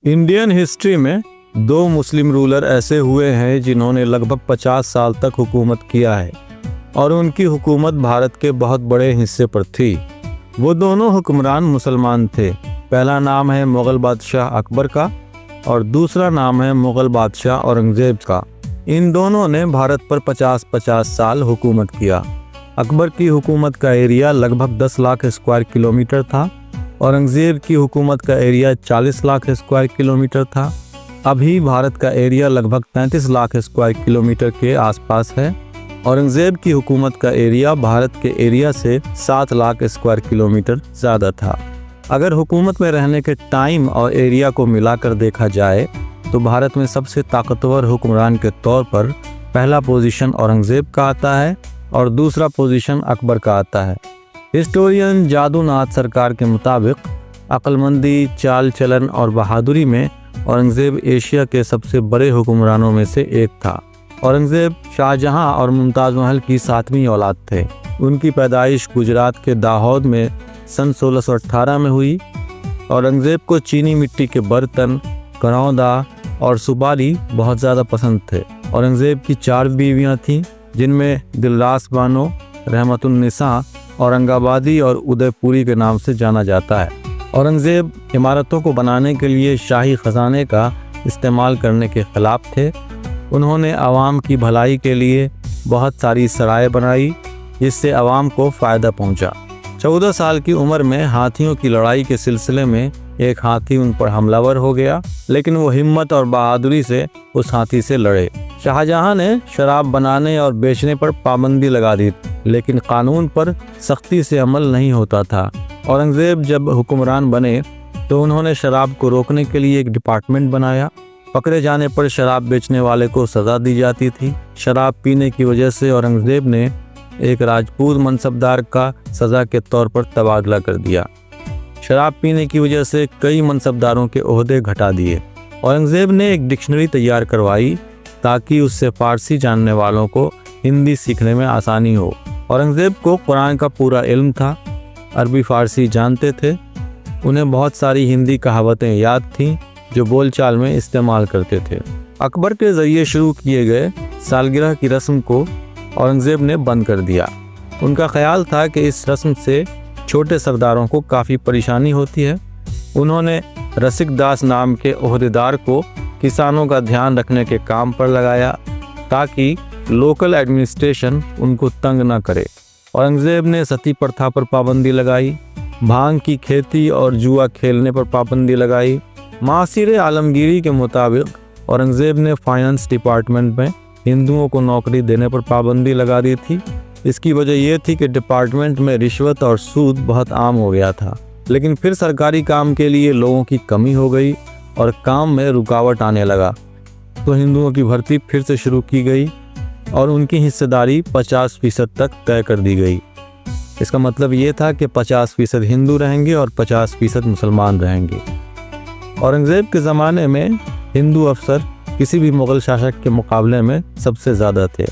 Indian history में दो मुस्लिम ruler ऐसे हुए हैं जिन्होंने लगभग 50 साल तक हुकूमत किया है और उनकी हुकूमत भारत के बहुत बड़े हिस्से पर थी। वो दोनों हुक्मरान मुसलमान थे। पहला नाम है मुग़ल बादशाह अकबर का और दूसरा नाम है मुग़ल बादशाह औरंगज़ेब का। इन दोनों ने भारत पर 50-50 साल हुकूमत किया। अकबर की हुकूमत का एरिया लगभग 10 लाख स्क्वायर किलोमीटर था। औरंगज़ेब की हुकूमत का एरिया 40 लाख स्क्वायर किलोमीटर था। अभी भारत का एरिया लगभग 33 लाख स्क्वायर किलोमीटर के आसपास है। औरंगज़ेब की हुकूमत का एरिया भारत के एरिया से 7 लाख स्क्वायर किलोमीटर ज़्यादा था। अगर हुकूमत में रहने के टाइम और एरिया को मिलाकर देखा जाए तो भारत में सबसे ताकतवर हुक्मरान के तौर पर पहला पोजीशन औरंगज़ेब का आता है और दूसरा पोजीशन अकबर का आता है। हिस्टोरियन जादूनाथ सरकार के मुताबिक अक्लमंदी, चाल चलन और बहादुरी में औरंगज़ेब एशिया के सबसे बड़े हुक्मरानों में से एक था। औरंगज़ेब शाहजहां और मुमताज़ महल की 7वीं औलाद थे। उनकी पैदाइश गुजरात के दाहोद में सन 1618 में हुई। औरंगज़ेब को चीनी मिट्टी के बर्तन, करौंदा और सुपारी बहुत ज़्यादा पसंद थे। औरंगज़ेब की 4 बीवियाँ थीं, जिनमें दिलरास बानो, रहमतुन्निसा, औरंगाबादी और उदयपुरी के नाम से जाना जाता है। औरंगज़ेब इमारतों को बनाने के लिए शाही ख़जाने का इस्तेमाल करने के ख़िलाफ़ थे। उन्होंने आवाम की भलाई के लिए बहुत सारी सराय बनाई, जिससे आवाम को फ़ायदा पहुंचा। 14 साल की उम्र में हाथियों की लड़ाई के सिलसिले में एक हाथी उन पर हमलावर हो गया, लेकिन वो हिम्मत और बहादुरी से उस हाथी से लड़े। शाहजहां ने शराब बनाने और बेचने पर पाबंदी लगा दी, लेकिन कानून पर सख्ती से अमल नहीं होता था। औरंगज़ेब जब हुक्मरान बने तो उन्होंने शराब को रोकने के लिए एक डिपार्टमेंट बनाया। पकड़े जाने पर शराब बेचने वाले को सज़ा दी जाती थी। शराब पीने की वजह से औरंगज़ेब ने एक राजपूत मनसबदार का सज़ा के तौर पर तबादला कर दिया। शराब पीने की वजह से कई मनसबदारों के ओहदे घटा दिए। औरंगज़ेब ने एक डिक्शनरी तैयार करवाई ताकि उससे फ़ारसी जानने वालों को हिंदी सीखने में आसानी हो। औरंगज़ेब को कुरान का पूरा इल्म था, अरबी फ़ारसी जानते थे। उन्हें बहुत सारी हिंदी कहावतें याद थीं जो बोलचाल में इस्तेमाल करते थे। अकबर के ज़रिए शुरू किए गए सालगिरह की रस्म को औरंगज़ेब ने बंद कर दिया। उनका ख्याल था कि इस रस्म से छोटे सरदारों को काफ़ी परेशानी होती है। उन्होंने रसिक दास नाम के ओहदेदार को किसानों का ध्यान रखने के काम पर लगाया ताकि लोकल एडमिनिस्ट्रेशन उनको तंग न करे। औरंगज़ेब ने सती प्रथा पर पाबंदी लगाई, भांग की खेती और जुआ खेलने पर पाबंदी लगाई। मासिर आलमगीरी के मुताबिक औरंगज़ेब ने फाइनेंस डिपार्टमेंट में हिंदुओं को नौकरी देने पर पाबंदी लगा दी थी। इसकी वजह यह थी कि डिपार्टमेंट में रिश्वत और सूद बहुत आम हो गया था। लेकिन फिर सरकारी काम के लिए लोगों की कमी हो गई और काम में रुकावट आने लगा, तो हिंदुओं की भर्ती फिर से शुरू की गई और उनकी हिस्सेदारी 50% तक तय कर दी गई। इसका मतलब ये था कि 50% हिंदू रहेंगे और 50% मुसलमान रहेंगे। औरंगज़ेब के ज़माने में हिंदू अफसर किसी भी मुग़ल शासक के मुकाबले में सबसे ज़्यादा थे।